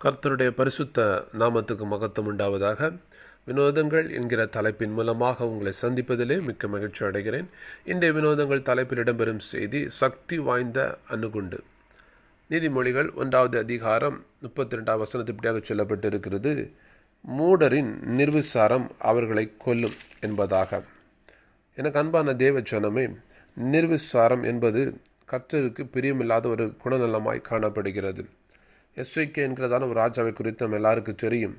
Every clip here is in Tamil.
கர்த்தருடைய பரிசுத்த நாமத்துக்கு மகத்துவம் உண்டாவதாக. வினோதங்கள் என்கிற தலைப்பின் மூலமாக உங்களை சந்திப்பதிலே மிக்க மகிழ்ச்சி அடைகிறேன். இன்றைய வினோதங்கள் தலைப்பில் இடம்பெறும் செய்தி சக்தி வாய்ந்த அணுகுண்டு. நீதிமொழிகள் 1வது அதிகாரம் 32வது வசனத்திற்காக சொல்லப்பட்டிருக்கிறது, மூடரின் நிர்விசாரம் அவர்களை கொல்லும் என்பதாக. எனக்கு அன்பான தேவ ஜனமே, நிர்விசாரம் என்பது கர்த்தருக்கு பிரியமில்லாத ஒரு குணநலமாய் காணப்படுகிறது. எஸ்ஐகே என்கிறதான ஒரு ராஜாவை குறித்து நம்ம எல்லாருக்கும் தெரியும்.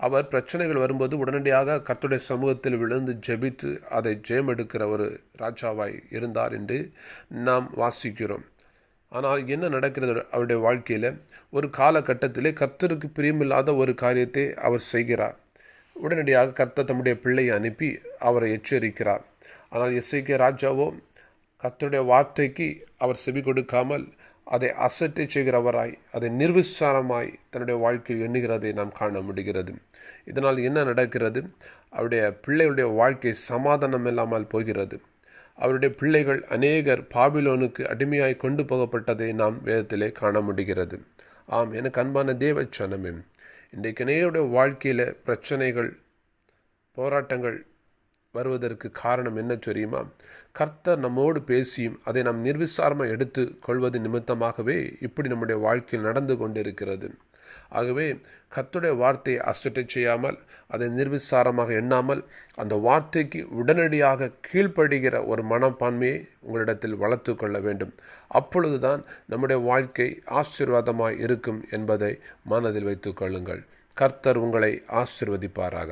அவர் பிரச்சனைகள் வரும்போது உடனடியாக கர்த்தருடைய சமூகத்தில் விழுந்து ஜெபித்து அதை ஜெயம் எடுக்கிற ஒரு ராஜாவாய் இருந்தார் என்று நாம் வாசிக்கிறோம். ஆனால் என்ன நடக்கிறது அவருடைய வாழ்க்கையில்? ஒரு காலகட்டத்திலே கர்த்தருக்கு பிரியமில்லாத ஒரு காரியத்தை அவர் செய்கிறார். உடனடியாக கர்த்தர் தம்முடைய பிள்ளையை அனுப்பி அவரை எச்சரிக்கிறார். ஆனால் எஸ்ஐகே ராஜாவோ கர்த்தருடைய வார்த்தைக்கு அவர் செவி கொடுக்காமல் அதை அசட்டை செய்கிறவராய், அதை நிர்விசாரமாய் தன்னுடைய வாழ்க்கையில் எண்ணுகிறதை நாம் காண முடிகிறது. இதனால் என்ன நடக்கிறது? அவருடைய பிள்ளைகளுடைய வாழ்க்கை சமாதானம் இல்லாமல் போகிறது. அவருடைய பிள்ளைகள் அநேகர் பாபிலோனுக்கு அடிமையாய் கொண்டு போகப்பட்டதை நாம் வேதத்திலே காண முடிகிறது. ஆம், எனக்கு அன்பான தேவ ஜனமே, இன்றைக்கு அநேகருடைய வாழ்க்கையில் பிரச்சனைகள், போராட்டங்கள் வருவதற்கு காரணம் என்ன தெரியுமா? கர்த்தர் நம்மோடு பேசியும் அதை நாம் நிர்விசாரமாக எடுத்து கொள்வது நிமித்தமாகவே இப்படி நம்முடைய வாழ்க்கையில் நடந்து கொண்டிருக்கிறது. ஆகவே கர்த்தருடைய வார்த்தையை அசட்டை செய்யாமல், அதை நிர்விசாரமாக எண்ணாமல், அந்த வார்த்தைக்கு உடனடியாக கீழ்ப்படுகிற ஒரு மனப்பான்மையை உங்களிடத்தில் வளர்த்து கொள்ள வேண்டும். அப்பொழுதுதான் நம்முடைய வாழ்க்கை ஆசீர்வாதமாய் இருக்கும் என்பதை மனதில் வைத்துக் கொள்ளுங்கள். கர்த்தர் உங்களை ஆசீர்வதிப்பாராக.